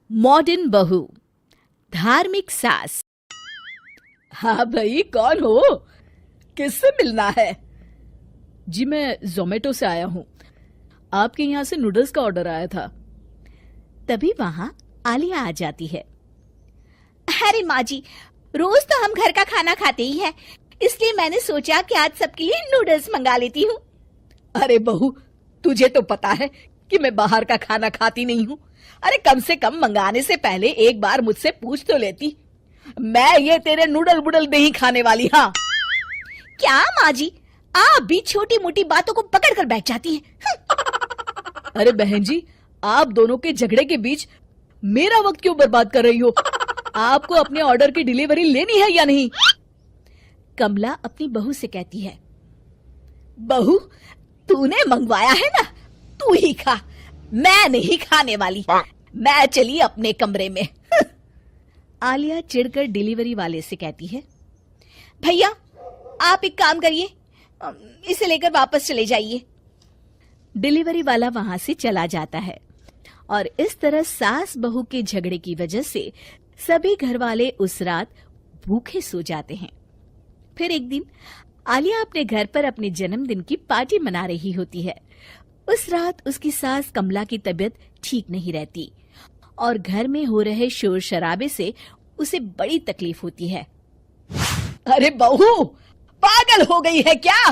Modern बहू, धार्मिक सास। हाँ भाई, कौन हो? किससे मिलना है? जी मैं जोमेटो से आया हूँ। आपके यहाँ से नूडल्स का ऑर्डर आया था। तभी वहां आलिया आ जाती है। अरे माँ जी, रोज तो हम घर का खाना खाते ही हैं, इसलिए मैंने सोचा कि आज सबके लिए नूडल्स मंगा लेती हूँ। अरे बहू, तुझे तो पता है कि मैं बाहर का खाना खाती नहीं हूँ। अरे कम से कम मंगाने से पहले एक बार मुझसे पूछ तो लेती। मैं ये तेरे नूडल वूडल नहीं खाने वाली। हाँ क्या माँ जी, आप भी छोटी मोटी बातों को पकड़ कर बैठ जाती हैं। अरे बहन जी, आप दोनों के झगड़े के बीच मेरा वक्त क्यों बर्बाद कर रही हो? आपको अपने ऑर्डर की डिलीवरी लेनी है या नहीं? कमला अपनी बहू से कहती है। बहू, तूने मंगवाया है ना, तू ही खा, मैं नहीं खाने वाली। मैं चली अपने कमरे में। आलिया चिढ़कर डिलीवरी वाले से कहती है, भैया आप एक काम करिए, इसे लेकर वापस चले जाइए। डिलीवरी वाला वहां से चला जाता है और इस तरह सास बहू के झगड़े की वजह से सभी घर वाले उस रात भूखे सो जाते हैं। फिर एक दिन आलिया अपने घर पर अपने जन्मदिन की पार्टी मना रही होती है। उस रात उसकी सास कमला की तबीयत ठीक नहीं रहती और घर में हो रहे शोर शराबे से उसे बड़ी तकलीफ होती है। अरे बहू, पागल हो गई है क्या?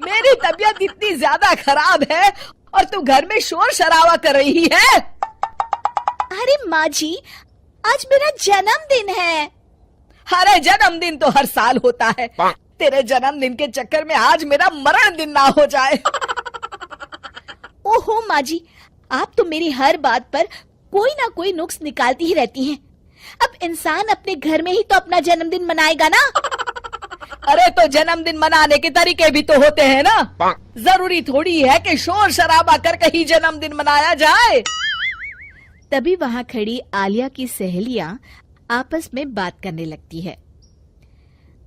मेरी तबीयत इतनी ज्यादा खराब है और तू घर में शोर शराबा कर रही है? अरे माँ जी, आज मेरा जन्मदिन है। अरे जन्मदिन तो हर साल होता है। तेरे जन्मदिन के चक्कर में आज मेरा मरण दिन ना हो जाए। ओहो माँ जी, आप तो मेरी हर बात पर कोई ना कोई नुक्स निकालती ही रहती हैं। अब इंसान अपने घर में ही तो अपना जन्मदिन मनाएगा ना। अरे तो जन्मदिन मनाने के तरीके भी तो होते हैं ना। जरूरी थोड़ी है कि शोर शराबा करके ही जन्मदिन मनाया जाए। तभी वहां खड़ी आलिया की सहेलियां आपस में बात करने लगती है।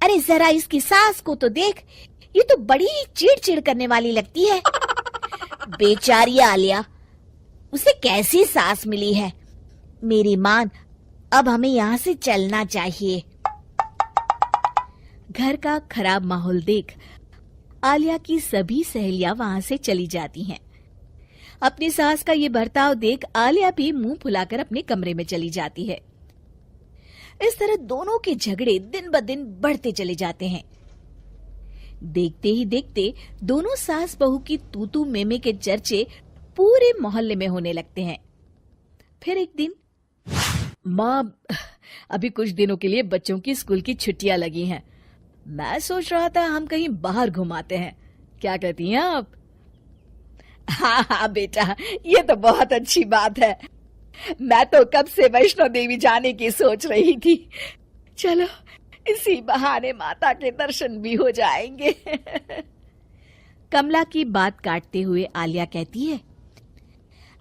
अरे जरा इसकी सास को तो देख, ये तो बड़ी चिड़चिड़ करने वाली लगती है। बेचारी आलिया, उसे कैसी सास मिली है। मेरी मान, अब हमें यहाँ से चलना चाहिए। घर का खराब माहौल देख आलिया की सभी सहेलियां वहां से चली जाती हैं। अपनी सास का ये बर्ताव देख आलिया भी मुंह फुलाकर अपने कमरे में चली जाती है। इस तरह दोनों के झगड़े दिन ब दिन बढ़ते चले जाते हैं। देखते ही देखते दोनों सास बहू की तूतू मेमे के चर्चे पूरे मोहल्ले में होने लगते हैं। फिर एक दिन, माँ, अभी कुछ दिनों के लिए बच्चों की स्कूल की छुट्टियां लगी हैं। मैं सोच रहा था हम कहीं बाहर घुमाते हैं। क्या कहती हैं आप? हाँ हाँ बेटा, ये तो बहुत अच्छी बात है। मैं तो कब से वैष्णो देवी जाने की सोच रही थी। चलो इसी बहाने माता के दर्शन भी हो जाएंगे। कमला की बात काटते हुए आलिया कहती है,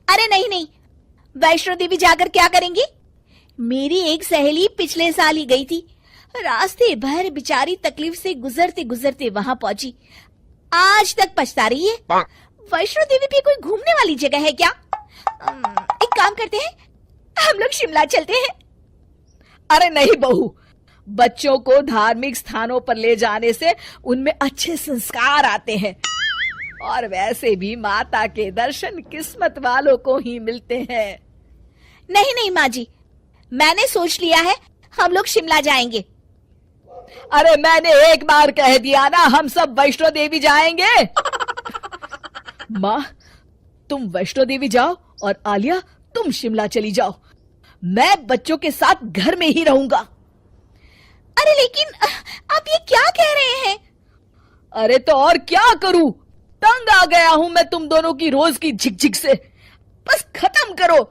अरे नहीं नहीं, वैष्णो देवी जाकर क्या करेंगी? मेरी एक सहेली पिछले साल ही गई थी। रास्ते भर बेचारी तकलीफ से गुजरते गुजरते वहां पहुंची। आज तक पछता रही है। वैष्णो देवी भी कोई घूमने वाली जगह है क्या? एक काम करते हैं, हम लोग शिमला चलते हैं। अरे नहीं बहू, बच्चों को धार्मिक स्थानों पर ले जाने से उनमें अच्छे संस्कार आते हैं और वैसे भी माता के दर्शन किस्मत वालों को ही मिलते हैं। नहीं नहीं माँ जी, मैंने सोच लिया है, हम लोग शिमला जाएंगे। अरे मैंने एक बार कह दिया ना, हम सब वैष्णो देवी जाएंगे। माँ, तुम वैष्णो देवी जाओ और आलिया तुम शिमला चली जाओ। मैं बच्चों के साथ घर में ही रहूंगा। अरे लेकिन आप ये क्या कह रहे हैं? अरे तो और क्या करूं? तंग आ गया हूं मैं तुम दोनों की रोज की झिकझिक से। बस खत्म करो,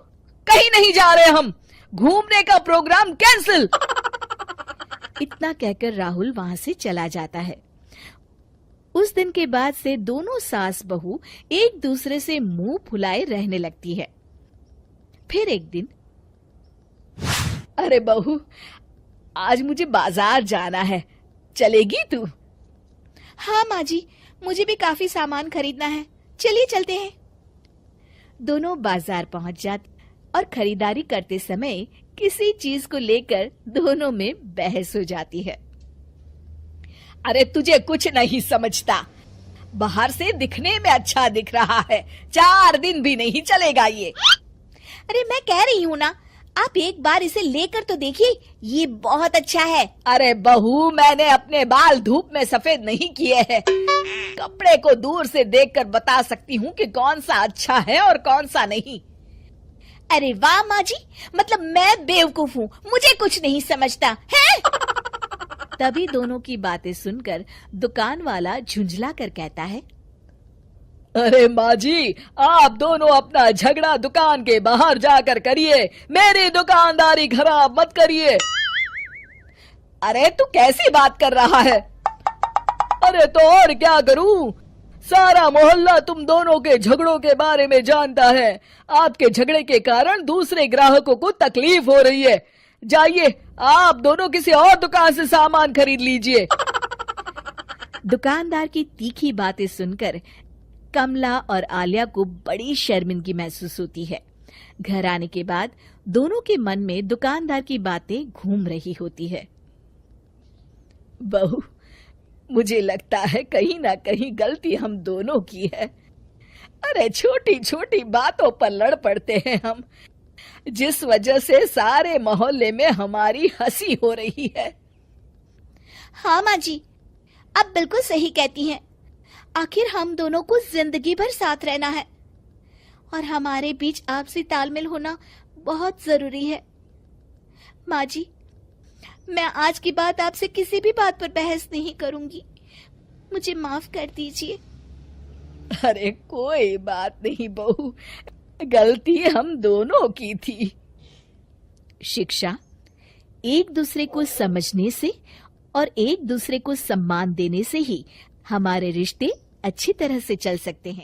कहीं नहीं जा रहे हम। घूमने का प्रोग्राम कैंसिल। इतना कहकर राहुल वहां से चला जाता है। उस दिन के बाद से दोनों सास बहू एक दूसरे से मुंह फुलाए रहने लगती है। फिर एक दिन, अरे बहू, आज मुझे बाजार जाना है, चलेगी तू? हाँ माँ जी, मुझे भी काफी सामान खरीदना है, चलिए चलते हैं। दोनों बाजार पहुंच जाते। और खरीदारी करते समय किसी चीज को लेकर दोनों में बहस हो जाती है। अरे तुझे कुछ नहीं समझता, बाहर से दिखने में अच्छा दिख रहा है, 4 दिन भी नहीं चलेगा ये। अरे मैं कह रही हूँ ना, आप एक बार इसे लेकर तो देखिए, ये बहुत अच्छा है। अरे बहू, मैंने अपने बाल धूप में सफेद नहीं किए हैं, कपड़े को दूर से देखकर बता सकती हूँ कि कौन सा अच्छा है और कौन सा नहीं। अरे वाह माँ जी, मतलब मैं बेवकूफ हूँ, मुझे कुछ नहीं समझता है। तभी दोनों की बातें सुनकर दुकान वाला झुंझला कर कहता है, अरे माँ जी, आप दोनों अपना झगड़ा दुकान के बाहर जाकर करिए, मेरी दुकानदारी खराब मत करिए। अरे तू कैसी बात कर रहा है? अरे तो और क्या करूं, सारा मोहल्ला तुम दोनों के झगड़ों के बारे में जानता है। आपके झगड़े के कारण दूसरे ग्राहकों को तकलीफ हो रही है। जाइए, आप दोनों किसी और दुकान से सामान खरीद लीजिए। दुकानदार की तीखी बातें सुनकर कमला और आलिया को बड़ी शर्मिंदगी महसूस होती है। घर आने के बाद दोनों के मन में दुकानदार की बातें घूम रही होती है। बहू, मुझे लगता है कहीं ना कहीं गलती हम दोनों की है। अरे छोटी छोटी बातों पर लड़ पड़ते हैं हम, जिस वजह से सारे मोहल्ले में हमारी हंसी हो रही है। हाँ माँ जी, आप बिल्कुल सही कहती हैं। आखिर हम दोनों को जिंदगी भर साथ रहना है और हमारे बीच आपसी तालमेल होना बहुत जरूरी है। माँ जी, मैं आज की बात आपसे किसी भी बात पर बहस नहीं करूंगी, मुझे माफ कर दीजिए। अरे कोई बात नहीं बहू, गलती हम दोनों की थी। शिक्षा एक दूसरे को समझने से और एक दूसरे को सम्मान देने से ही हमारे रिश्ते अच्छी तरह से चल सकते हैं।